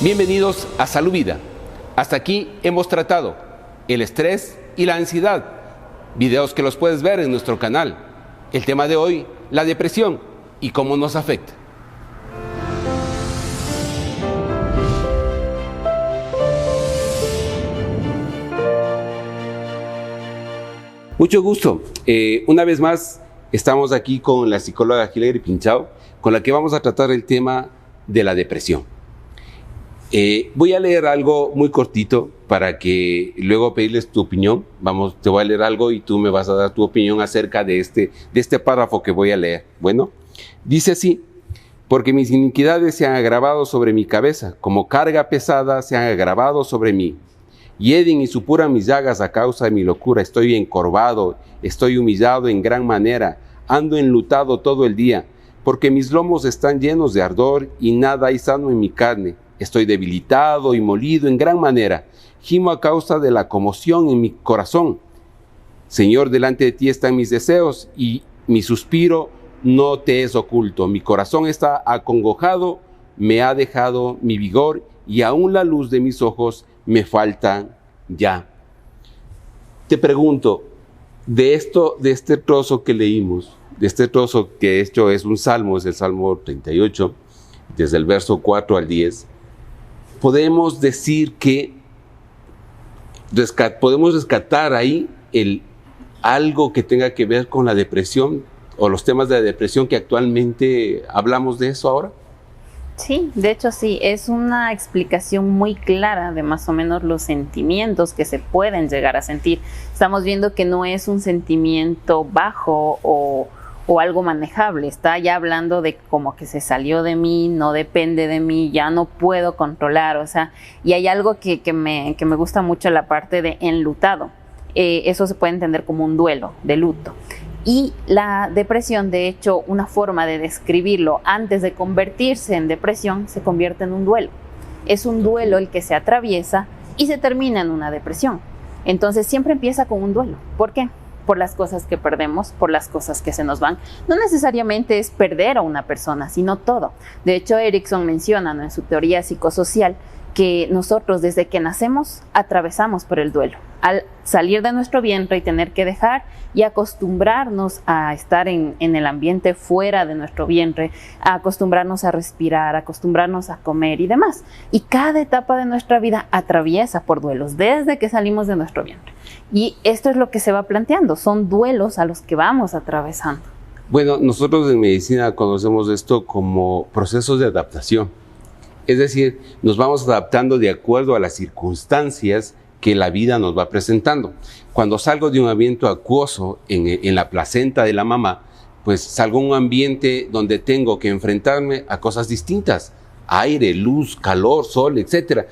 Bienvenidos a Salud Vida. Hasta aquí hemos tratado el estrés y la ansiedad. Videos que los puedes ver en nuestro canal. El tema de hoy, la depresión y cómo nos afecta. Mucho gusto. Una vez más estamos aquí con la psicóloga Hilary Pinchao, con la que vamos a tratar el tema de la depresión. Voy a leer algo muy cortito para que luego pedirles tu opinión. Te voy a leer algo y tú me vas a dar tu opinión acerca de este párrafo que voy a leer. Bueno, dice así: porque mis iniquidades se han agravado sobre mi cabeza, como carga pesada se han agravado sobre mí. Hieden y supuran mis llagas a causa de mi locura. Estoy encorvado, estoy humillado en gran manera, ando enlutado todo el día, porque mis lomos están llenos de ardor y nada hay sano en mi carne. Estoy debilitado y molido en gran manera. Gimo a causa de la conmoción en mi corazón. Señor, delante de ti están mis deseos y mi suspiro no te es oculto. Mi corazón está acongojado, me ha dejado mi vigor y aún la luz de mis ojos me falta ya. Te pregunto, de este trozo que leímos, de este trozo que de hecho es un salmo, es el Salmo 38, desde el verso 4 al 10, podemos decir que podemos rescatar ahí algo que tenga que ver con la depresión o los temas de la depresión que actualmente hablamos de eso ahora. Sí, de hecho sí, es una explicación muy clara de más o menos los sentimientos que se pueden llegar a sentir. Estamos viendo que no es un sentimiento bajo o algo manejable, está ya hablando de como que se salió de mí, no depende de mí, ya no puedo controlar, o sea, y hay algo que me gusta mucho, la parte de enlutado. Eso se puede entender como un duelo de luto. Y la depresión, de hecho, una forma de describirlo antes de convertirse en depresión, se convierte en un duelo. Es un duelo el que se atraviesa y se termina en una depresión. Entonces siempre empieza con un duelo. ¿Por qué? Por las cosas que perdemos, por las cosas que se nos van. No necesariamente es perder a una persona, sino todo. De hecho, Erikson menciona, ¿no?, en su teoría psicosocial, que nosotros desde que nacemos atravesamos por el duelo. Al salir de nuestro vientre y tener que dejar y acostumbrarnos a estar en el ambiente fuera de nuestro vientre, a acostumbrarnos a respirar, a acostumbrarnos a comer y demás. Y cada etapa de nuestra vida atraviesa por duelos desde que salimos de nuestro vientre. Y esto es lo que se va planteando, son duelos a los que vamos atravesando. Bueno, nosotros en medicina conocemos esto como procesos de adaptación. Es decir, nos vamos adaptando de acuerdo a las circunstancias que la vida nos va presentando. Cuando salgo de un ambiente acuoso en la placenta de la mamá, pues salgo a un ambiente donde tengo que enfrentarme a cosas distintas: aire, luz, calor, sol, etc.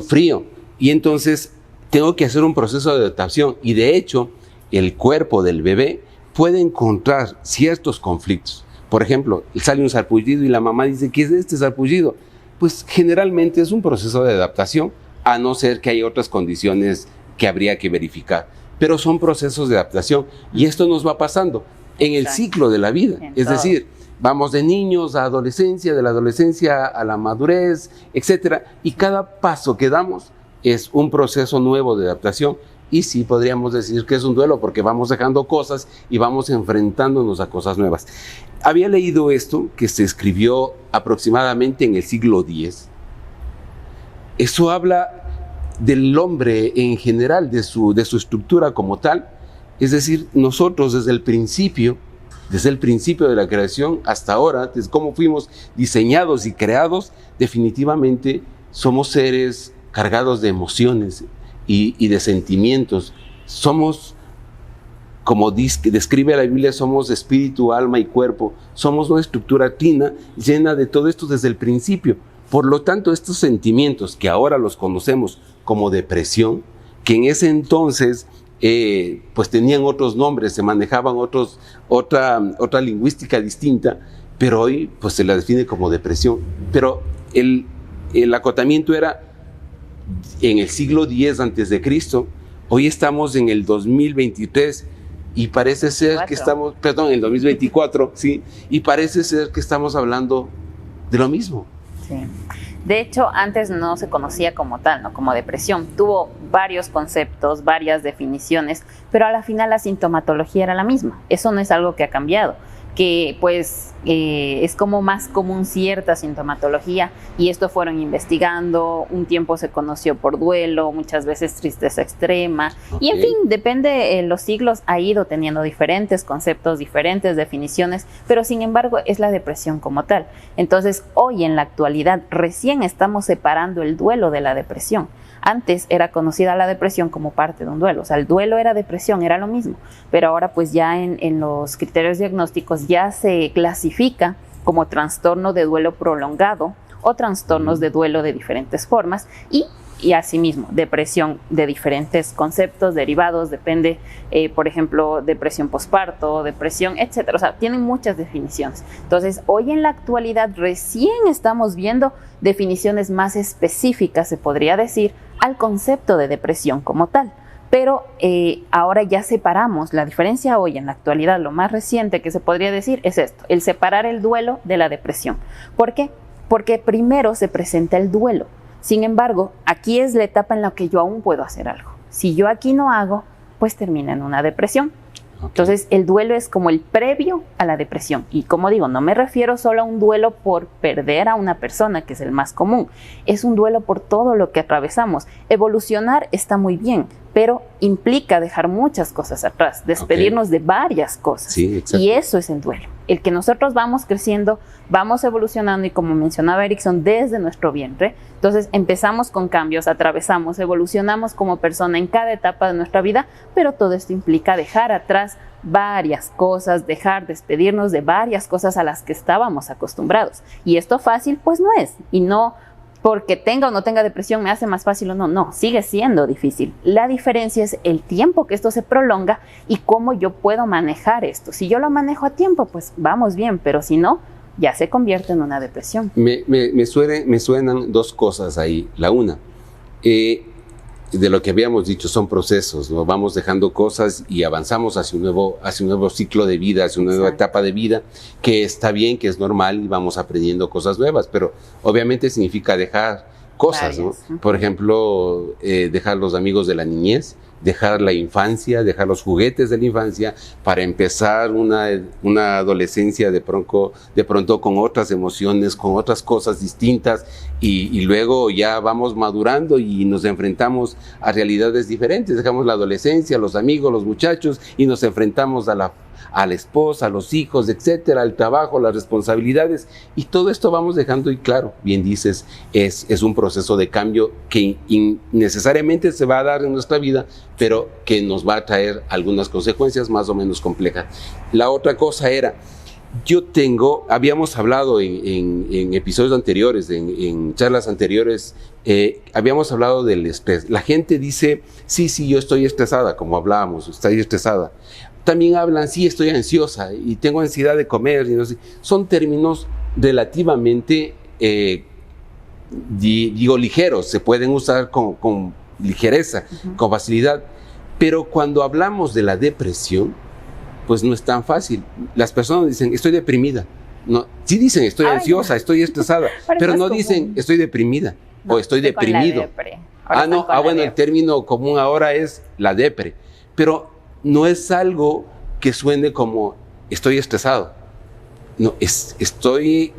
Frío. Y entonces tengo que hacer un proceso de adaptación. Y de hecho, el cuerpo del bebé puede encontrar ciertos conflictos. Por ejemplo, sale un sarpullido y la mamá dice: ¿qué es este sarpullido? Pues generalmente es un proceso de adaptación, a no ser que haya otras condiciones que habría que verificar. Pero son procesos de adaptación y esto nos va pasando en el ciclo de la vida. Es decir, vamos de niños a adolescencia, de la adolescencia a la madurez, etc. Y cada paso que damos es un proceso nuevo de adaptación. Y sí podríamos decir que es un duelo porque vamos dejando cosas y vamos enfrentándonos a cosas nuevas. Había leído esto que se escribió aproximadamente en el siglo X. Eso habla del hombre en general, de su estructura como tal. Es decir, nosotros desde el principio de la creación hasta ahora, desde cómo fuimos diseñados y creados, definitivamente somos seres cargados de emociones y de sentimientos. Somos, como describe la Biblia, somos espíritu, alma y cuerpo. Somos una estructura trina llena de todo esto desde el principio. Por lo tanto, estos sentimientos que ahora los conocemos como depresión, que en ese entonces pues tenían otros nombres, se manejaban otra lingüística distinta, pero hoy pues se la define como depresión. Pero el acotamiento era en el siglo X a.C., hoy estamos en el 2023 y parece ser que estamos, en el 2024, sí, y parece ser que estamos hablando de lo mismo. Sí. De hecho, antes no se conocía como tal, ¿no? Como depresión. Tuvo varios conceptos, varias definiciones, pero a la final la sintomatología era la misma. Eso no es algo que ha cambiado, que pues es como más común cierta sintomatología, y esto fueron investigando, un tiempo se conoció por duelo, muchas veces tristeza extrema, y en fin, depende, los siglos ha ido teniendo diferentes conceptos, diferentes definiciones, pero sin embargo es la depresión como tal. Entonces hoy en la actualidad recién estamos separando el duelo de la depresión. Antes era conocida la depresión como parte de un duelo, o sea, el duelo era depresión, era lo mismo, pero ahora pues ya en los criterios diagnósticos ya se clasifica como trastorno de duelo prolongado o trastornos de duelo de diferentes formas, y asimismo depresión de diferentes conceptos derivados, depende, por ejemplo, depresión posparto, depresión, etcétera. O sea, tienen muchas definiciones. Entonces, hoy en la actualidad recién estamos viendo definiciones más específicas, se podría decir, al concepto de depresión como tal. Pero ahora ya separamos. La diferencia hoy en la actualidad, lo más reciente que se podría decir es esto, el separar el duelo de la depresión. ¿Por qué? Porque primero se presenta el duelo. Sin embargo, aquí es la etapa en la que yo aún puedo hacer algo. Si yo aquí no hago, pues termina en una depresión. Entonces, el duelo es como el previo a la depresión. Y como digo, no me refiero solo a un duelo por perder a una persona, que es el más común. Es un duelo por todo lo que atravesamos. Evolucionar está muy bien, pero implica dejar muchas cosas atrás, despedirnos de varias cosas. Sí, exacto. Y eso es el duelo. El que nosotros vamos creciendo, vamos evolucionando, y como mencionaba Erickson, desde nuestro vientre. Entonces empezamos con cambios, atravesamos, evolucionamos como persona en cada etapa de nuestra vida, pero todo esto implica dejar atrás varias cosas, despedirnos de varias cosas a las que estábamos acostumbrados. Y esto fácil pues no es, y no porque tenga o no tenga depresión me hace más fácil o no, no, sigue siendo difícil. La diferencia es el tiempo que esto se prolonga y cómo yo puedo manejar esto. Si yo lo manejo a tiempo, pues vamos bien, pero si no, ya se convierte en una depresión. Me suenan dos cosas ahí. La una, de lo que habíamos dicho, son procesos, ¿no? Vamos dejando cosas y avanzamos hacia un nuevo ciclo de vida, hacia una nueva etapa de vida, que está bien, que es normal, y vamos aprendiendo cosas nuevas, pero obviamente significa dejar cosas, ¿no? Por ejemplo, dejar los amigos de la niñez, dejar la infancia, dejar los juguetes de la infancia para empezar una adolescencia de pronto con otras emociones, con otras cosas distintas, y luego ya vamos madurando y nos enfrentamos a realidades diferentes. Dejamos la adolescencia, los amigos, los muchachos, y nos enfrentamos a la esposa, a los hijos, etcétera, al trabajo, las responsabilidades, y todo esto vamos dejando. Y claro, bien dices, es un proceso de cambio que necesariamente se va a dar en nuestra vida, pero que nos va a traer algunas consecuencias más o menos complejas. La otra cosa era, habíamos hablado en episodios anteriores, en charlas anteriores, habíamos hablado del estrés. La gente dice, sí, yo estoy estresada, como hablábamos, estoy estresada. También hablan, sí, estoy ansiosa y tengo ansiedad de comer. Y no sé. Son términos relativamente, ligeros, se pueden usar con ligereza, con facilidad. Pero cuando hablamos de la depresión, pues no es tan fácil. Las personas dicen, estoy deprimida. No, sí dicen, estoy ansiosa, estoy estresada, pero no dicen, estoy deprimida, o estoy deprimido. Bueno, el término común ahora es la depre, pero no es algo que suene como estoy estresado. No, estoy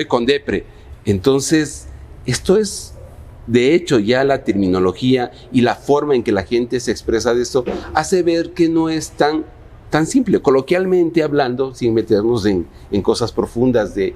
con depre. Entonces, esto es, de hecho, ya la terminología y la forma en que la gente se expresa de esto hace ver que no es tan simple, coloquialmente hablando, sin meternos en cosas profundas de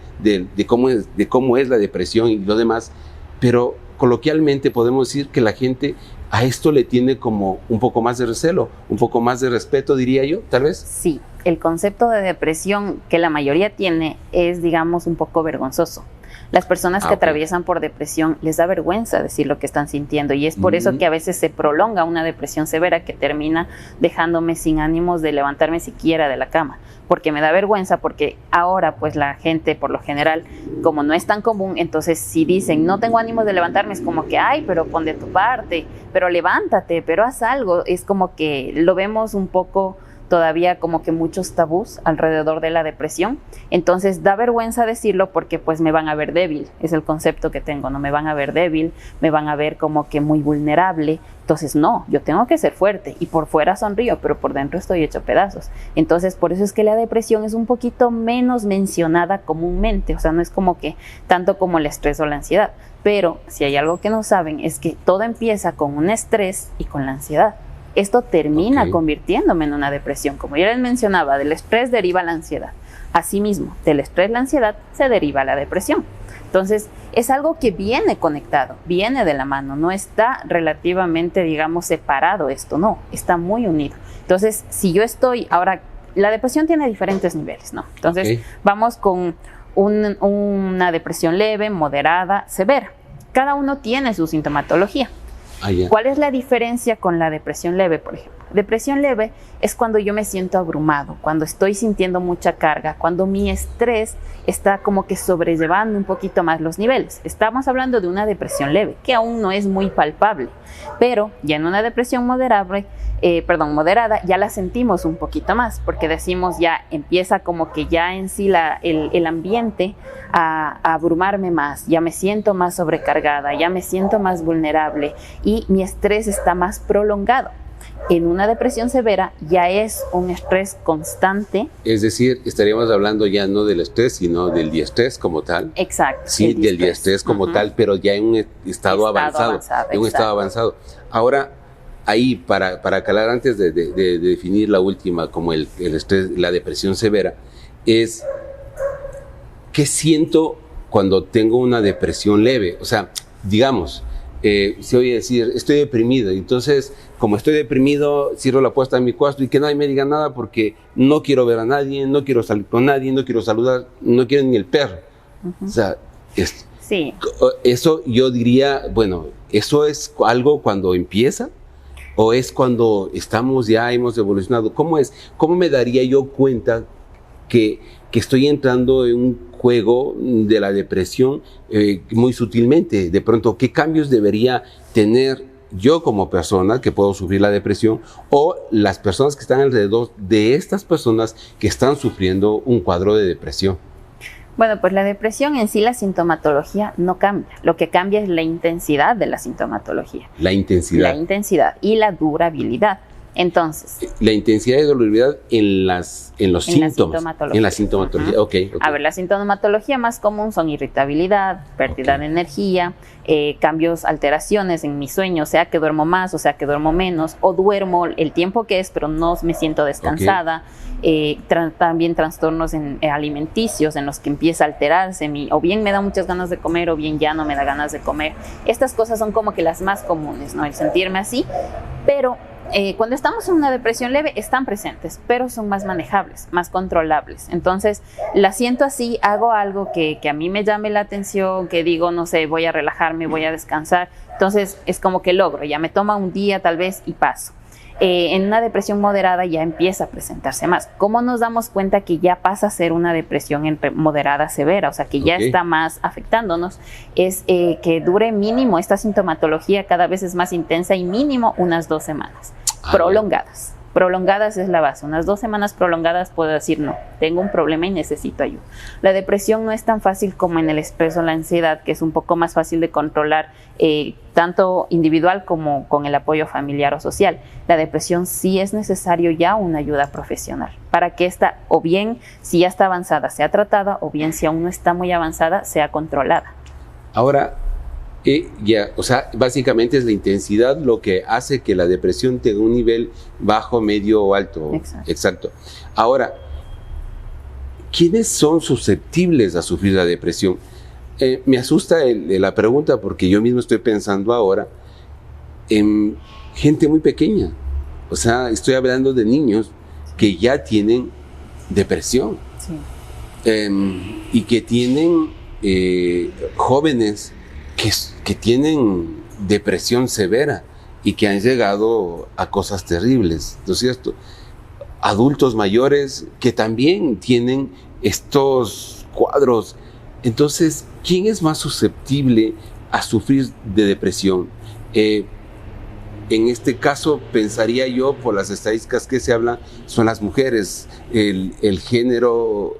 cómo es la depresión y lo demás, pero coloquialmente podemos decir que la gente a esto le tiene como un poco más de recelo, un poco más de respeto, diría yo, tal vez. Sí, el concepto de depresión que la mayoría tiene es, digamos, un poco vergonzoso. Las personas que atraviesan por depresión les da vergüenza decir lo que están sintiendo, y es por eso que a veces se prolonga una depresión severa que termina dejándome sin ánimos de levantarme siquiera de la cama, porque me da vergüenza, porque ahora pues la gente por lo general, como no es tan común, entonces si dicen no tengo ánimos de levantarme, es como que ay, pero pon de tu parte, pero levántate, pero haz algo. Es como que lo vemos un poco todavía como que muchos tabús alrededor de la depresión. Entonces da vergüenza decirlo porque pues me van a ver débil, es el concepto que tengo, no me van a ver débil, me van a ver como que muy vulnerable. Entonces no, yo tengo que ser fuerte y por fuera sonrío, pero por dentro estoy hecho pedazos. Entonces por eso es que la depresión es un poquito menos mencionada comúnmente, o sea, no es como que tanto como el estrés o la ansiedad. Pero si hay algo que no saben es que todo empieza con un estrés y con la ansiedad. Esto termina convirtiéndome en una depresión. Como ya les mencionaba, del estrés deriva la ansiedad. Asimismo, del estrés, la ansiedad, se deriva la depresión. Entonces, es algo que viene conectado, viene de la mano, no está relativamente, digamos, separado esto, no, está muy unido. Entonces, si yo estoy, ahora, la depresión tiene diferentes niveles, ¿no? Entonces, vamos con una depresión leve, moderada, severa. Cada uno tiene su sintomatología. ¿Cuál es la diferencia con la depresión leve, por ejemplo? Depresión leve es cuando yo me siento abrumado, cuando estoy sintiendo mucha carga, cuando mi estrés está como que sobrellevando un poquito más los niveles. Estamos hablando de una depresión leve, que aún no es muy palpable, pero ya en una depresión moderada ya la sentimos un poquito más, porque decimos ya empieza como que ya en sí el ambiente a abrumarme más, ya me siento más sobrecargada, ya me siento más vulnerable y mi estrés está más prolongado. En una depresión severa ya es un estrés constante. Es decir, estaríamos hablando ya no del estrés, sino del diestrés como tal. Exacto. Sí, del diestrés como tal, pero ya en un estado avanzado. En un estado avanzado. Ahora, ahí, para calar antes de definir la última como el estrés, la depresión severa, es ¿qué siento cuando tengo una depresión leve? O sea, digamos, se oye decir, estoy deprimido, entonces, como estoy deprimido, cierro la puerta de mi cuarto y que nadie me diga nada porque no quiero ver a nadie, no quiero salir con nadie, no quiero saludar, no quiero ni el perro. O sea, sí. Eso yo diría, bueno, ¿eso es algo cuando empieza? ¿O es cuando hemos evolucionado? ¿Cómo es? ¿Cómo me daría yo cuenta que estoy entrando en un juego de la depresión muy sutilmente? De pronto, ¿qué cambios debería tener yo como persona que puedo sufrir la depresión o las personas que están alrededor de estas personas que están sufriendo un cuadro de depresión? Bueno, pues la depresión en sí, la sintomatología no cambia. Lo que cambia es la intensidad de la sintomatología. La intensidad. La intensidad y la durabilidad. Entonces, la intensidad y durabilidad en los síntomas. En la sintomatología. Okay. A ver, la sintomatología más común son irritabilidad, pérdida de energía, cambios, alteraciones en mi sueño, o sea que duermo más, o sea que duermo menos, o duermo el tiempo que es, pero no me siento descansada. También trastornos alimenticios en los que empieza a alterarse, o bien me da muchas ganas de comer, o bien ya no me da ganas de comer. Estas cosas son como que las más comunes, ¿no? El sentirme así, pero cuando estamos en una depresión leve están presentes, pero son más manejables, más controlables. Entonces, la siento así, hago algo que a mí me llame la atención, que digo, no sé, voy a relajarme, voy a descansar. Entonces, es como que logro, ya me toma un día tal vez y paso. En una depresión moderada ya empieza a presentarse más. ¿Cómo nos damos cuenta que ya pasa a ser una depresión moderada severa? O sea, que ya está más afectándonos. Es que dure mínimo, esta sintomatología cada vez es más intensa y mínimo unas 2 semanas prolongadas. Prolongadas es la base. Unas 2 semanas prolongadas puedo decir, no, tengo un problema y necesito ayuda. La depresión no es tan fácil como en el estrés o la ansiedad, que es un poco más fácil de controlar, tanto individual como con el apoyo familiar o social. La depresión sí es necesario ya una ayuda profesional para que esta, o bien si ya está avanzada, sea tratada, o bien si aún no está muy avanzada, sea controlada. Ahora, o sea, básicamente es la intensidad lo que hace que la depresión tenga un nivel bajo, medio o alto. Exacto. Ahora, ¿quiénes son susceptibles a sufrir la depresión? Me asusta la pregunta porque yo mismo estoy pensando ahora en gente muy pequeña. O sea, estoy hablando de niños que ya tienen depresión. Y que tienen jóvenes que tienen depresión severa y que han llegado a cosas terribles, ¿no es cierto? Adultos mayores que también tienen estos cuadros. Entonces, ¿quién es más susceptible a sufrir de depresión? en este caso, pensaría yo, por las estadísticas que se hablan, son las mujeres, el género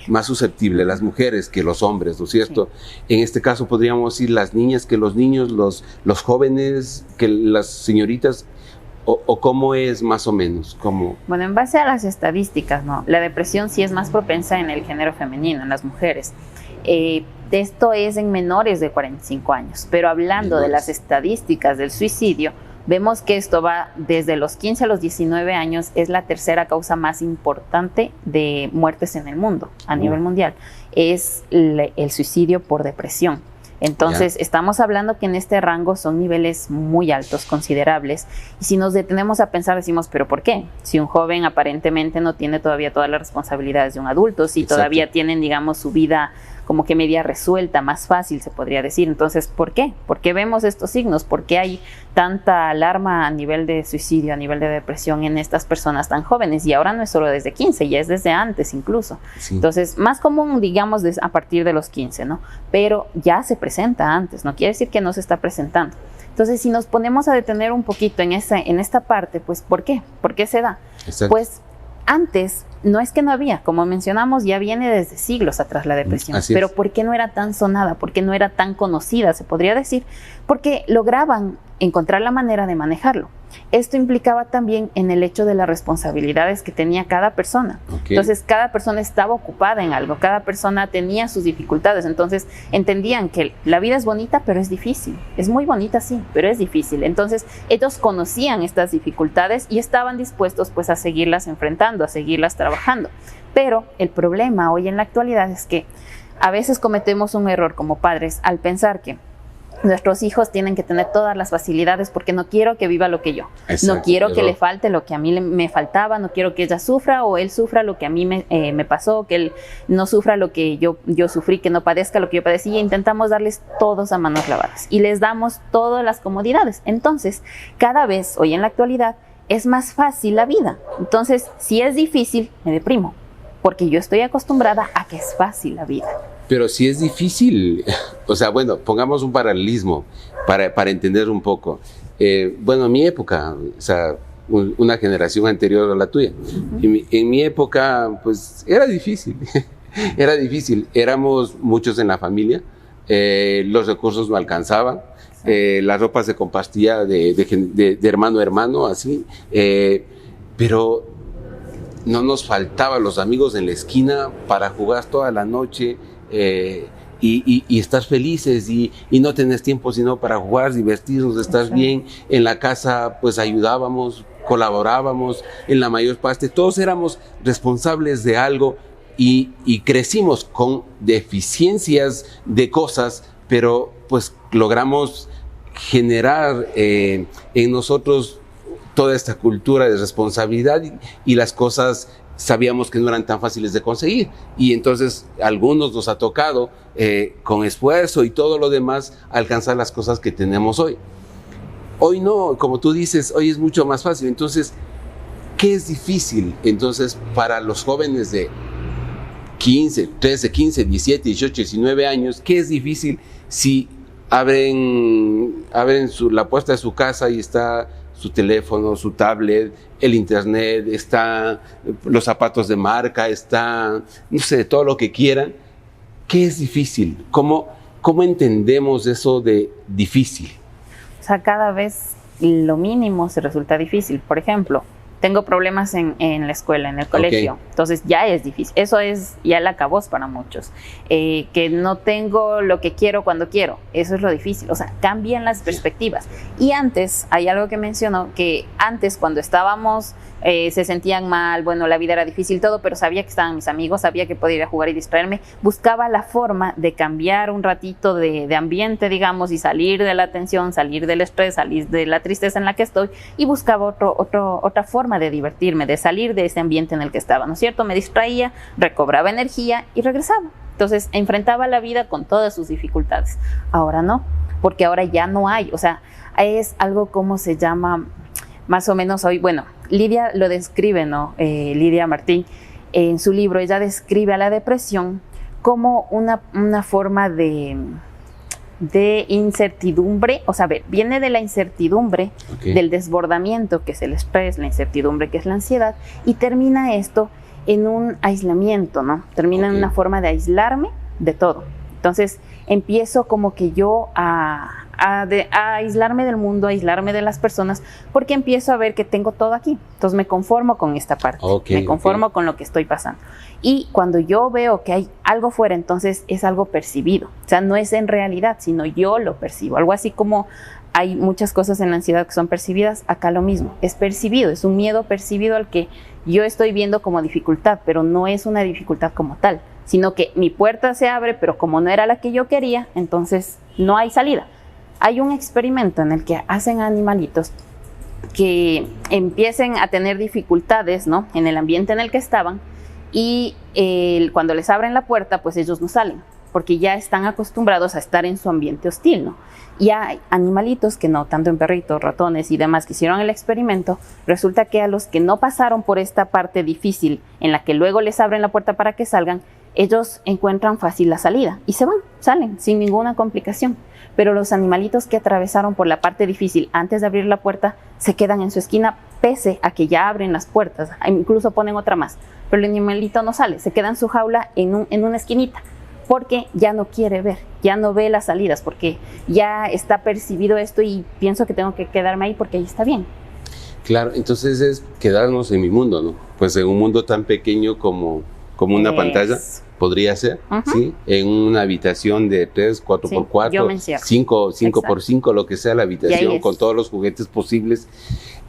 más susceptible, las mujeres que los hombres, ¿no es cierto? Sí. En este caso podríamos decir las niñas que los niños, los jóvenes que las señoritas, o cómo es más o menos. ¿Cómo? Bueno, en base a las estadísticas, ¿no? La depresión sí es más propensa en el género femenino, en las mujeres. Esto es en menores de 45 años, pero hablando de las estadísticas del suicidio, vemos que esto va desde los 15 a los 19 años, es la tercera causa más importante de muertes en el mundo, a nivel mundial, es el suicidio por depresión. Entonces, estamos hablando que en este rango son niveles muy altos, considerables, y si nos detenemos a pensar, decimos, ¿pero por qué? Si un joven aparentemente no tiene todavía todas las responsabilidades de un adulto, si todavía tienen, digamos, su vida como que media resuelta, más fácil se podría decir. Entonces, ¿por qué? ¿Por qué vemos estos signos? ¿Por qué hay tanta alarma a nivel de suicidio, a nivel de depresión en estas personas tan jóvenes? Y ahora no es solo desde 15, ya es desde antes incluso. Sí. Entonces, más común, digamos, a partir de los 15, ¿no? Pero ya se presenta antes, no quiere decir que no se está presentando. Entonces, si nos ponemos a detener un poquito en esta parte, pues, ¿por qué? ¿Por qué se da? Exacto. Pues, antes, no es que no había, como mencionamos, ya viene desde siglos atrás la depresión, pero ¿por qué no era tan sonada? ¿Por qué no era tan conocida, se podría decir? Porque lograban encontrar la manera de manejarlo. Esto implicaba también en el hecho de las responsabilidades que tenía cada persona. Entonces, cada persona estaba ocupada en algo, cada persona tenía sus dificultades, entonces entendían que la vida es bonita, pero es difícil. Es muy bonita, sí, pero es difícil. Entonces, ellos conocían estas dificultades y estaban dispuestos pues a seguirlas enfrentando, a seguirlas trabajando. Pero el problema hoy en la actualidad es que a veces cometemos un error como padres al pensar que nuestros hijos tienen que tener todas las facilidades porque no quiero que viva lo que yo. Exacto, no quiero que le falte lo que a mí me faltaba, no quiero que ella sufra o él sufra lo que a mí me pasó, que él no sufra lo que yo sufrí, que no padezca lo que yo padecí. Intentamos darles todos a manos lavadas y les damos todas las comodidades. Entonces, cada vez hoy en la actualidad es más fácil la vida. Entonces, si es difícil, me deprimo porque yo estoy acostumbrada a que es fácil la vida. Pero si es difícil, o sea, bueno, pongamos un paralelismo para entender un poco. Bueno, en mi época, o sea, una generación anterior a la tuya, en mi época, pues, era difícil, era difícil. Éramos muchos en la familia, los recursos no alcanzaban, la ropa se compartía de hermano a hermano, así, pero no nos faltaban los amigos en la esquina para jugar toda la noche, y estar felices y no tenés tiempo sino para jugar, divertirnos, estar bien. En la casa pues ayudábamos, colaborábamos en la mayor parte, todos éramos responsables de algo y crecimos con deficiencias de cosas, pero pues logramos generar en nosotros toda esta cultura de responsabilidad y las cosas sabíamos que no eran tan fáciles de conseguir y entonces a algunos nos ha tocado con esfuerzo y todo lo demás alcanzar las cosas que tenemos hoy. Hoy no, como tú dices, hoy es mucho más fácil. Entonces, ¿qué es difícil? Entonces, para los jóvenes de 15, 13, 15, 17, 18, 19 años, ¿qué es difícil si abren la puerta de su casa y está su teléfono, su tablet, el internet, está los zapatos de marca, está, no sé, todo lo que quieran? ¿Qué es difícil? ¿Cómo entendemos eso de difícil? O sea, cada vez lo mínimo se resulta difícil. Por ejemplo, tengo problemas en la escuela, en el colegio, entonces ya es difícil. Eso es ya el acabose para muchos. Que no tengo lo que quiero cuando quiero, eso es lo difícil. O sea, cambian las perspectivas. Y antes, hay algo que mencionó, que antes cuando estábamos, se sentían mal, bueno, la vida era difícil, todo, pero sabía que estaban mis amigos, sabía que podía ir a jugar y distraerme. Buscaba la forma de cambiar un ratito de ambiente, digamos, y salir de la tensión, salir del estrés, salir de la tristeza en la que estoy, y buscaba otra forma de divertirme, de salir de ese ambiente en el que estaba, ¿no es cierto? Me distraía, recobraba energía y regresaba. Entonces, enfrentaba la vida con todas sus dificultades. Ahora no, porque ahora ya no hay, o sea, es algo como se llama, más o menos hoy, bueno, Lidia lo describe, ¿no? Lidia Martín, en su libro, ella describe a la depresión como una forma de de incertidumbre, o sea, viene de la incertidumbre, del desbordamiento, que es el estrés, la incertidumbre, que es la ansiedad, y termina esto en un aislamiento, ¿no? Termina en una forma de aislarme de todo. Entonces, empiezo como que yo a aislarme del mundo, a aislarme de las personas, porque empiezo a ver que tengo todo aquí. Entonces me conformo con esta parte, me conformo con lo que estoy pasando. Y cuando yo veo que hay algo fuera, entonces es algo percibido. O sea, no es en realidad, sino yo lo percibo. Algo así como hay muchas cosas en la ansiedad que son percibidas, acá lo mismo. Es percibido, es un miedo percibido al que yo estoy viendo como dificultad, pero no es una dificultad como tal, sino que mi puerta se abre, pero como no era la que yo quería, entonces no hay salida. Hay un experimento en el que hacen animalitos que empiecen a tener dificultades, ¿no?, en el ambiente en el que estaban, y cuando les abren la puerta, pues ellos no salen, porque ya están acostumbrados a estar en su ambiente hostil, ¿no? Y hay animalitos que no, tanto en perritos, ratones y demás, que hicieron el experimento, resulta que a los que no pasaron por esta parte difícil, en la que luego les abren la puerta para que salgan, ellos encuentran fácil la salida y se van, salen sin ninguna complicación. Pero los animalitos que atravesaron por la parte difícil antes de abrir la puerta se quedan en su esquina pese a que ya abren las puertas, incluso ponen otra más, pero el animalito no sale, se queda en su jaula en una esquinita, porque ya no quiere ver, ya no ve las salidas, porque ya está percibido esto y pienso que tengo que quedarme ahí porque ahí está bien. Claro, entonces es quedarnos en mi mundo, ¿no? Pues en un mundo tan pequeño como una pantalla, podría ser, ¿sí? En una habitación de 3, 4x4, 5x5, lo que sea la habitación, con todos los juguetes posibles.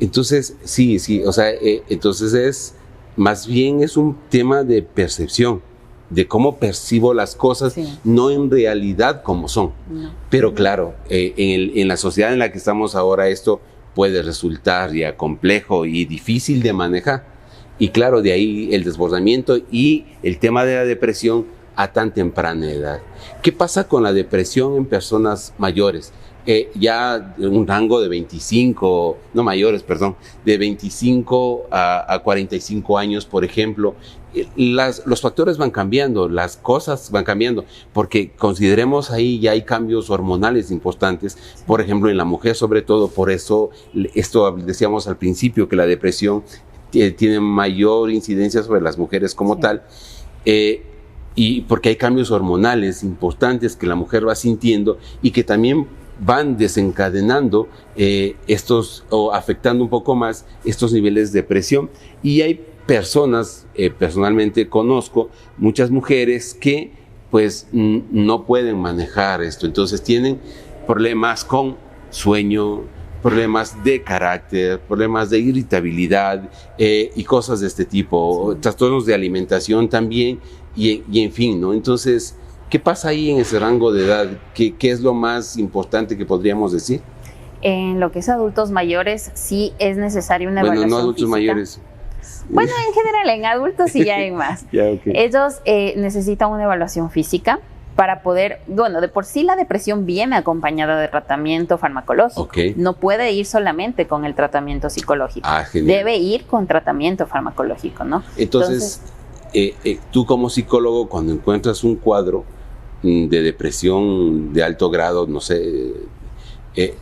Entonces, sí, o sea, entonces más bien es un tema de percepción, de cómo percibo las cosas, no en realidad como son. No. Pero claro, en la sociedad en la que estamos ahora, esto puede resultar ya complejo y difícil de manejar. Y claro, de ahí el desbordamiento y el tema de la depresión a tan temprana edad. ¿Qué pasa con la depresión en personas mayores? Ya un rango de 25 a 45 años, por ejemplo, los factores van cambiando, las cosas van cambiando, porque consideremos ahí ya hay cambios hormonales importantes, por ejemplo, en la mujer sobre todo. Por eso, esto decíamos al principio, que la depresión tiene mayor incidencia sobre las mujeres como tal, y porque hay cambios hormonales importantes que la mujer va sintiendo y que también van desencadenando o afectando un poco más estos niveles de depresión. Y hay personas, personalmente conozco muchas mujeres que pues no pueden manejar esto, entonces tienen problemas con sueño, problemas de carácter, problemas de irritabilidad y cosas de este tipo, trastornos de alimentación también, y en fin, ¿no? Entonces, ¿qué pasa ahí en ese rango de edad? ¿Qué es lo más importante que podríamos decir? En lo que es adultos mayores, sí es necesaria una evaluación no adultos física. Mayores. Bueno, en general, en adultos sí ya hay más. Ellos necesitan una evaluación física para poder, bueno, de por sí la depresión viene acompañada de tratamiento farmacológico. No puede ir solamente con el tratamiento psicológico. Debe ir con tratamiento farmacológico, ¿no? Entonces tú como psicólogo, cuando encuentras un cuadro de depresión de alto grado, no sé,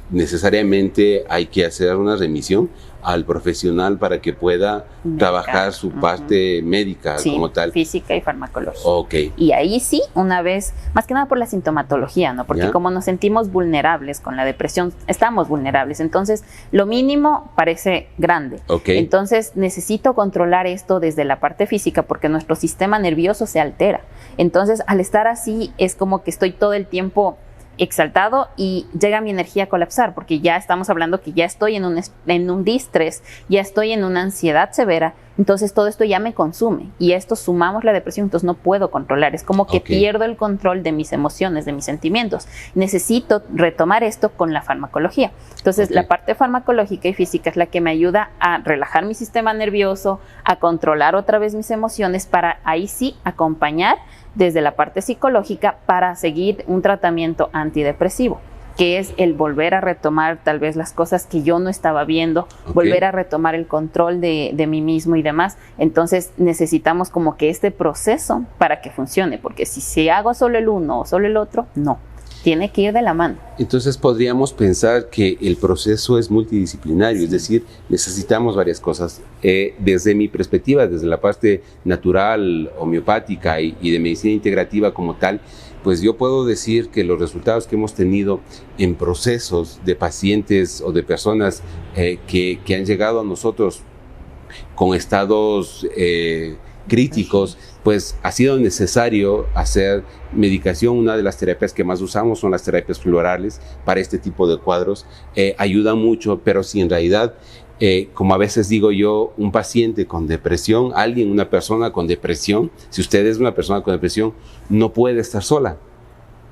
necesariamente hay que hacer una remisión al profesional para que pueda trabajar su parte médica como tal. Física y farmacológica. Y ahí sí, una vez, más que nada por la sintomatología, ¿no? Porque como nos sentimos vulnerables con la depresión, estamos vulnerables. Entonces, lo mínimo parece grande. Entonces, necesito controlar esto desde la parte física porque nuestro sistema nervioso se altera. Entonces, al estar así, es como que estoy todo el tiempo exaltado y llega mi energía a colapsar, porque ya estamos hablando que ya estoy en un distrés, ya estoy en una ansiedad severa, entonces todo esto ya me consume y esto sumamos la depresión, entonces no puedo controlar, es como que pierdo el control de mis emociones, de mis sentimientos. Necesito retomar esto con la farmacología. Entonces la parte farmacológica y física es la que me ayuda a relajar mi sistema nervioso, a controlar otra vez mis emociones, para ahí sí acompañar desde la parte psicológica para seguir un tratamiento antidepresivo, que es el volver a retomar tal vez las cosas que yo no estaba viendo, volver a retomar el control de mí mismo y demás. Entonces necesitamos como que este proceso para que funcione, porque si hago solo el uno o solo el otro, no. Tiene que ir de la mano. Entonces podríamos pensar que el proceso es multidisciplinario, es decir, necesitamos varias cosas. Desde mi perspectiva, desde la parte natural, homeopática y de medicina integrativa como tal, pues yo puedo decir que los resultados que hemos tenido en procesos de pacientes o de personas que han llegado a nosotros con estados críticos, pues ha sido necesario hacer medicación. Una de las terapias que más usamos son las terapias florales para este tipo de cuadros. Ayuda mucho, pero si en realidad, como a veces digo yo, un paciente con depresión, una persona con depresión, si usted es una persona con depresión, no puede estar sola.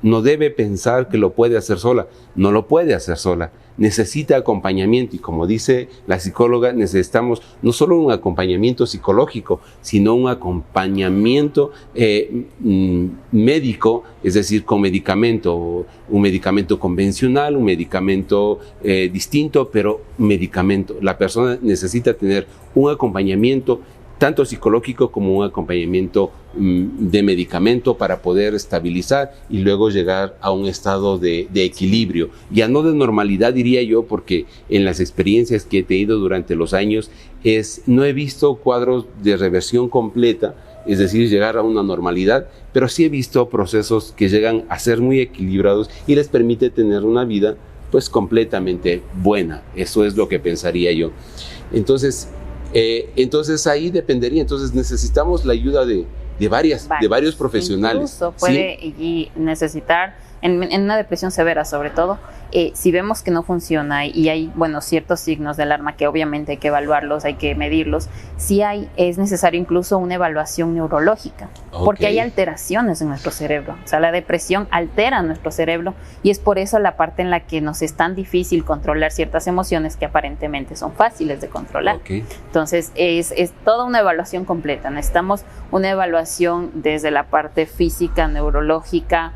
No debe pensar que lo puede hacer sola. No lo puede hacer sola. Necesita acompañamiento y como dice la psicóloga, necesitamos no solo un acompañamiento psicológico, sino un acompañamiento médico, es decir, con medicamento, un medicamento convencional, un medicamento distinto, pero medicamento. La persona necesita tener un acompañamiento tanto psicológico como un acompañamiento de medicamento para poder estabilizar y luego llegar a un estado de equilibrio. Ya no de normalidad, diría yo, porque en las experiencias que he tenido durante los años no he visto cuadros de reversión completa, es decir, llegar a una normalidad, pero sí he visto procesos que llegan a ser muy equilibrados y les permite tener una vida pues completamente buena. Eso es lo que pensaría yo. Entonces ahí dependería. Entonces necesitamos la ayuda de varios profesionales. Incluso puede y necesitar, en una depresión severa sobre todo, si vemos que no funciona y hay, ciertos signos de alarma que obviamente hay que evaluarlos, hay que medirlos, es necesario incluso una evaluación neurológica, porque hay alteraciones en nuestro cerebro. O sea, la depresión altera nuestro cerebro y es por eso la parte en la que nos es tan difícil controlar ciertas emociones que aparentemente son fáciles de controlar. Entonces, es toda una evaluación completa. Necesitamos una evaluación desde la parte física, neurológica,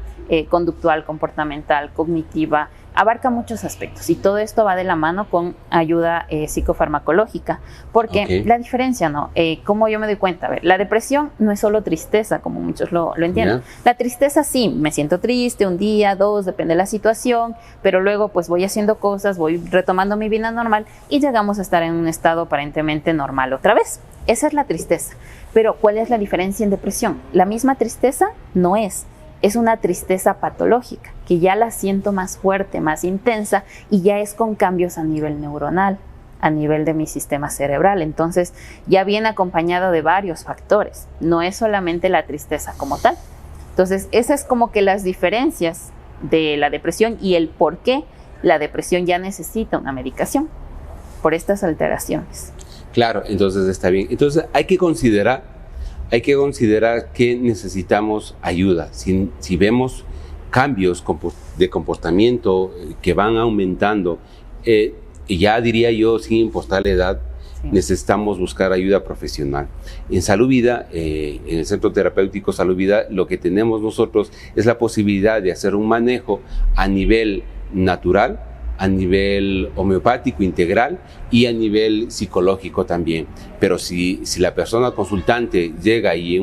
conductual, comportamental, cognitiva, abarca muchos aspectos y todo esto va de la mano con ayuda psicofarmacológica, porque la diferencia, ¿no? Como yo me doy cuenta, a ver, la depresión no es solo tristeza, como muchos lo entienden. La tristeza sí, me siento triste un día, dos, depende de la situación, pero luego pues voy haciendo cosas, voy retomando mi vida normal y llegamos a estar en un estado aparentemente normal otra vez. Esa es la tristeza. Pero ¿cuál es la diferencia en depresión? La misma tristeza no es una tristeza patológica, que ya la siento más fuerte, más intensa y ya es con cambios a nivel neuronal, a nivel de mi sistema cerebral. Entonces ya viene acompañado de varios factores, no es solamente la tristeza como tal. Entonces esas es como que las diferencias de la depresión y el por qué la depresión ya necesita una medicación por estas alteraciones. Claro, entonces está bien. Entonces hay que considerar que necesitamos ayuda. Si vemos cambios de comportamiento que van aumentando, ya diría yo, sin importar la edad, necesitamos buscar ayuda profesional. En Salud Vida, en el Centro Terapéutico Salud Vida, lo que tenemos nosotros es la posibilidad de hacer un manejo a nivel natural, a nivel homeopático integral y a nivel psicológico también. Pero si la persona consultante llega y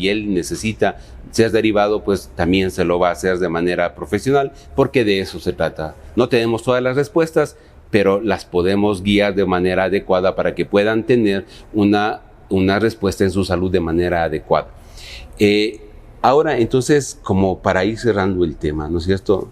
él necesita ser derivado, pues también se lo va a hacer de manera profesional, porque de eso se trata. No tenemos todas las respuestas, pero las podemos guiar de manera adecuada para que puedan tener una respuesta en su salud de manera adecuada. Ahora, entonces, como para ir cerrando el tema, ¿no es cierto?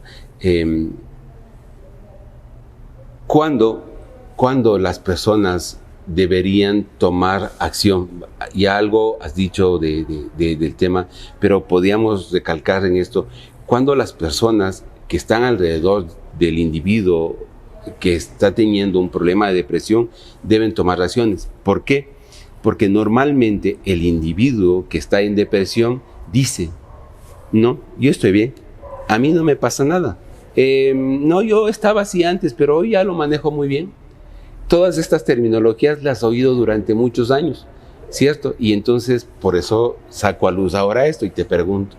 ¿Cuándo las personas deberían tomar acción? Ya algo has dicho del tema, pero podríamos recalcar en esto. ¿Cuándo las personas que están alrededor del individuo que está teniendo un problema de depresión deben tomar acciones? ¿Por qué? Porque normalmente el individuo que está en depresión dice, no, yo estoy bien, a mí no me pasa nada. No, yo estaba así antes, pero hoy ya lo manejo muy bien. Todas estas terminologías las he oído durante muchos años, ¿cierto? Y entonces, por eso saco a luz ahora esto y te pregunto,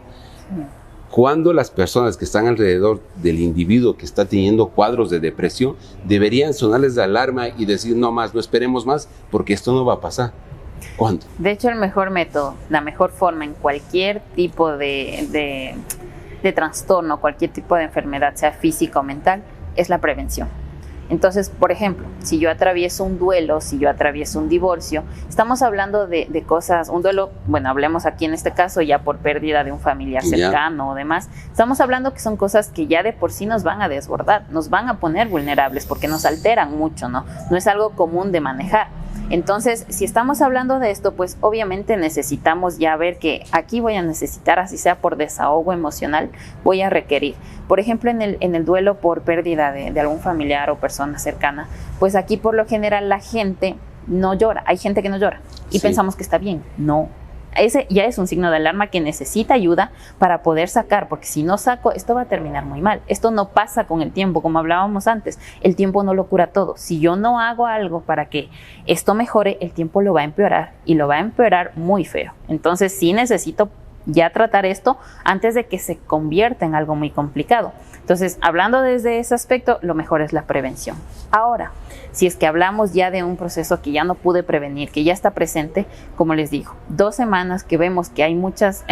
¿cuándo las personas que están alrededor del individuo que está teniendo cuadros de depresión deberían sonarles de alarma y decir, no más, no esperemos más, porque esto no va a pasar? ¿Cuándo? De hecho, el mejor método, la mejor forma en cualquier tipo de de trastorno, cualquier tipo de enfermedad, sea física o mental, es la prevención. Entonces, por ejemplo, si yo atravieso un duelo, si yo atravieso un divorcio, estamos hablando de cosas, un duelo, bueno, hablemos aquí en este caso ya por pérdida de un familiar cercano o demás, estamos hablando que son cosas que ya de por sí nos van a desbordar, nos van a poner vulnerables porque nos alteran mucho, ¿no? No es algo común de manejar. Entonces, si estamos hablando de esto, pues obviamente necesitamos ya ver que aquí voy a necesitar, así sea por desahogo emocional, voy a requerir. Por ejemplo, en el duelo por pérdida de algún familiar o persona cercana, pues aquí por lo general la gente no llora. Hay gente que no llora y pensamos que está bien. No. Ese ya es un signo de alarma que necesita ayuda para poder sacar, porque si no saco, esto va a terminar muy mal. Esto no pasa con el tiempo, como hablábamos antes. El tiempo no lo cura todo. Si yo no hago algo para que esto mejore, el tiempo lo va a empeorar y lo va a empeorar muy feo. Entonces sí necesito ya tratar esto antes de que se convierta en algo muy complicado. Entonces, hablando desde ese aspecto, lo mejor es la prevención. Ahora, si es que hablamos ya de un proceso que ya no pude prevenir, que ya está presente, como les digo, 2 semanas que vemos que hay muchas,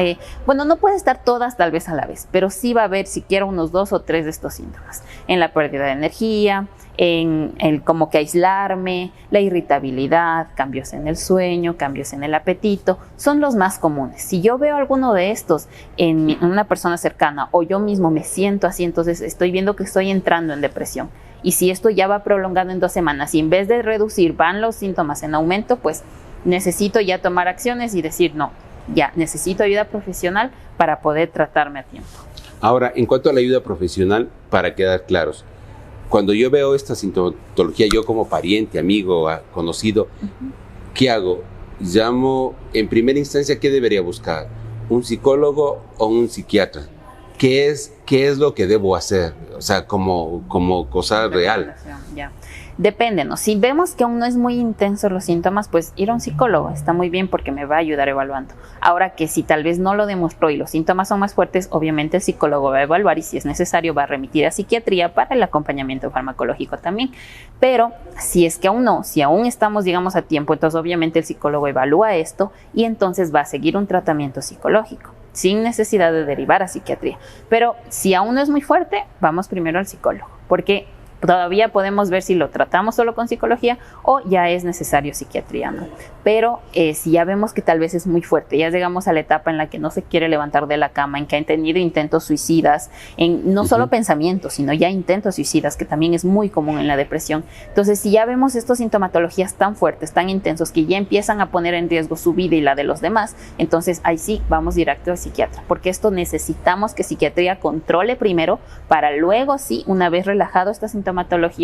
bueno, no puede estar todas tal vez a la vez, pero sí va a haber siquiera unos 2 o 3 de estos síntomas. En la pérdida de energía, en el como que aislarme, la irritabilidad, cambios en el sueño, cambios en el apetito, son los más comunes. Si yo veo alguno de estos en una persona cercana o yo mismo me siento así, entonces estoy viendo que estoy entrando en depresión. Y si esto ya va prolongando en 2 semanas y en vez de reducir van los síntomas en aumento, pues necesito ya tomar acciones y decir no, ya necesito ayuda profesional para poder tratarme a tiempo. Ahora, en cuanto a la ayuda profesional, para quedar claros, cuando yo veo esta sintomatología, yo como pariente, amigo, conocido, ¿qué hago? Llamo, en primera instancia, ¿qué debería buscar? ¿Un psicólogo o un psiquiatra? ¿Qué es lo que debo hacer? O sea, como cosa real. Ya. Depende, ¿no? Si vemos que aún no es muy intenso los síntomas, pues ir a un psicólogo está muy bien porque me va a ayudar evaluando. Ahora que si tal vez no lo demostró y los síntomas son más fuertes, obviamente el psicólogo va a evaluar y si es necesario va a remitir a psiquiatría para el acompañamiento farmacológico también. Pero si es que aún no, si aún estamos, digamos, a tiempo, entonces obviamente el psicólogo evalúa esto y entonces va a seguir un tratamiento psicológico sin necesidad de derivar a psiquiatría. Pero si aún no es muy fuerte, vamos primero al psicólogo, porque todavía podemos ver si lo tratamos solo con psicología o ya es necesario psiquiatría, ¿no? Pero si ya vemos que tal vez es muy fuerte, ya llegamos a la etapa en la que no se quiere levantar de la cama, en que han tenido intentos suicidas, en no solo pensamientos, sino ya intentos suicidas, que también es muy común en la depresión. Entonces, si ya vemos estas sintomatologías tan fuertes, tan intensos, que ya empiezan a poner en riesgo su vida y la de los demás, entonces ahí sí vamos directo al psiquiatra, porque esto necesitamos que psiquiatría controle primero para luego sí, una vez relajado esta sintomatología,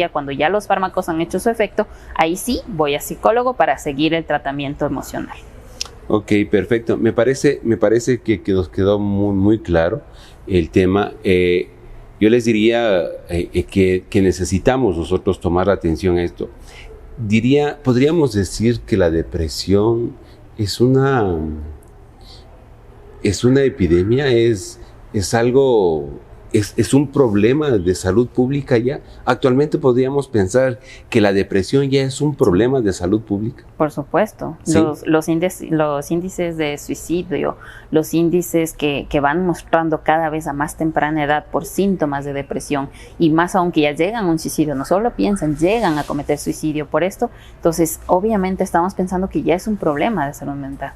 cuando ya los fármacos han hecho su efecto, ahí sí voy a psicólogo para seguir el tratamiento emocional. Ok, perfecto. Me parece que nos quedó muy, muy claro el tema. Yo les diría que necesitamos nosotros tomar atención a esto. Podríamos decir que la depresión es una epidemia, es algo... Es un problema de salud pública ya. Actualmente podríamos pensar que la depresión ya es un problema de salud pública. Por supuesto. ¿Sí? Los índices de suicidio, los índices que van mostrando cada vez a más temprana edad por síntomas de depresión y más aún que ya llegan a un suicidio, no solo piensan, llegan a cometer suicidio por esto. Entonces, obviamente estamos pensando que ya es un problema de salud mental.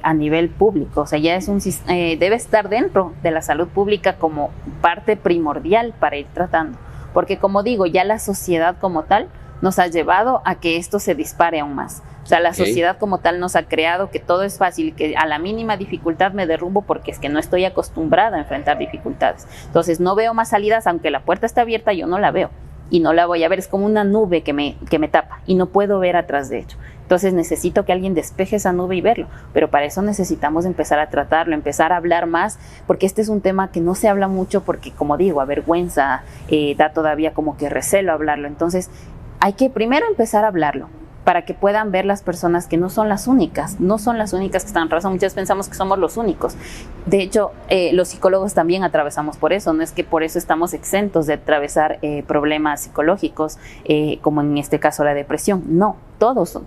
A nivel público, o sea, ya es debe estar dentro de la salud pública como parte primordial para ir tratando, porque como digo, ya la sociedad como tal nos ha llevado a que esto se dispare aún más. O sea, la sociedad como tal nos ha creado que todo es fácil, que a la mínima dificultad me derrumbo porque es que no estoy acostumbrada a enfrentar dificultades. Entonces no veo más salidas, aunque la puerta está abierta, yo no la veo y no la voy a ver, es como una nube que me tapa y no puedo ver atrás de ello. Entonces necesito que alguien despeje esa nube y verlo, pero para eso necesitamos empezar a tratarlo, empezar a hablar más, porque este es un tema que no se habla mucho porque, como digo, avergüenza, da todavía como que recelo hablarlo. Entonces hay que primero empezar a hablarlo para que puedan ver las personas que no son las únicas que están razón. Muchas pensamos que somos los únicos. De hecho, los psicólogos también atravesamos por eso, no es que por eso estamos exentos de atravesar problemas psicológicos, como en este caso la depresión, no. todos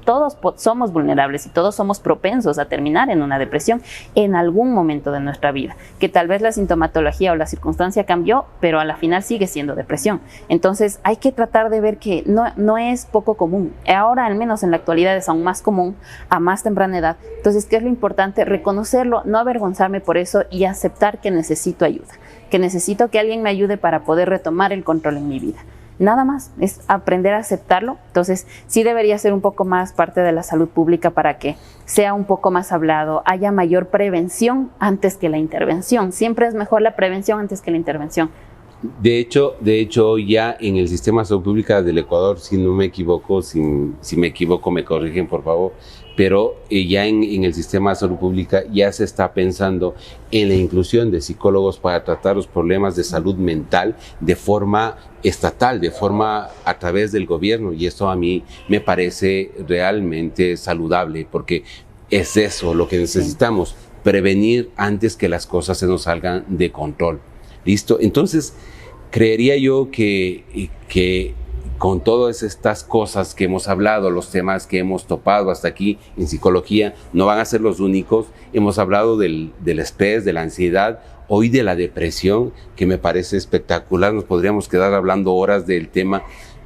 somos vulnerables y todos somos propensos a terminar en una depresión en algún momento de nuestra vida, que tal vez la sintomatología o la circunstancia cambió, pero a la final sigue siendo depresión. Entonces hay que tratar de ver que no es poco común. Ahora, al menos en la actualidad, es aún más común a más temprana edad. Entonces, ¿qué es lo importante? Reconocerlo, no avergonzarme por eso y aceptar que necesito ayuda, que necesito que alguien me ayude para poder retomar el control en mi vida. Nada más, es aprender a aceptarlo. Entonces, sí debería ser un poco más parte de la salud pública para que sea un poco más hablado, haya mayor prevención antes que la intervención. Siempre es mejor la prevención antes que la intervención. De hecho, ya en el sistema de salud pública del Ecuador, si no me equivoco, si me equivoco me corrigen por favor, pero ya en el sistema de salud pública ya se está pensando en la inclusión de psicólogos para tratar los problemas de salud mental de forma estatal, de forma a través del gobierno, y esto a mí me parece realmente saludable, porque es eso lo que necesitamos, prevenir antes que las cosas se nos salgan de control. ¿Listo? Entonces, creería yo que con todas estas cosas que hemos hablado, los temas que hemos topado hasta aquí en psicología, no van a ser los únicos. Hemos hablado del estrés, de la ansiedad, hoy de la depresión, que me parece espectacular. Nos podríamos quedar hablando horas del tema,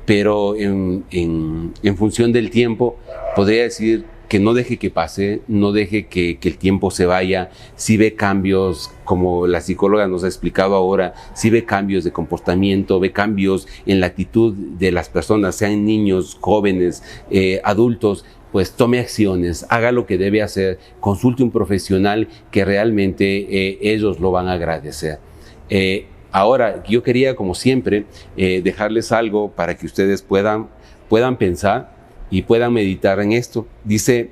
pero en función del tiempo, podría decir que no deje que pase, no deje que el tiempo se vaya. Si ve cambios, como la psicóloga nos ha explicado ahora, si ve cambios de comportamiento, ve cambios en la actitud de las personas, sean niños, jóvenes, adultos, pues tome acciones, haga lo que debe hacer, consulte un profesional que realmente ellos lo van a agradecer. Ahora, yo quería, como siempre, dejarles algo para que ustedes puedan pensar y puedan meditar en esto. Dice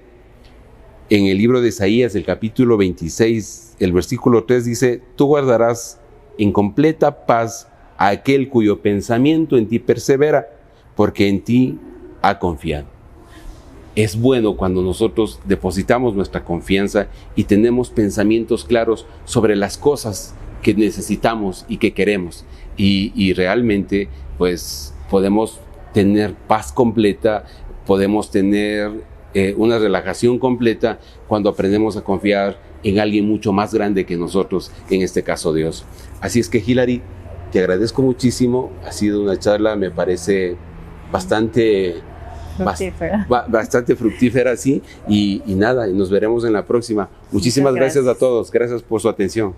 en el libro de Isaías, el capítulo 26, el versículo 3, dice: tú guardarás en completa paz a aquel cuyo pensamiento en ti persevera, porque en ti ha confiado. Es bueno cuando nosotros depositamos nuestra confianza y tenemos pensamientos claros sobre las cosas que necesitamos y que queremos, y realmente pues podemos tener paz completa, podemos tener una relajación completa cuando aprendemos a confiar en alguien mucho más grande que nosotros, en este caso Dios. Así es que, Hilary, te agradezco muchísimo. Ha sido una charla, me parece bastante fructífera, sí, y nada, y nos veremos en la próxima. Muchísimas gracias a todos, gracias por su atención.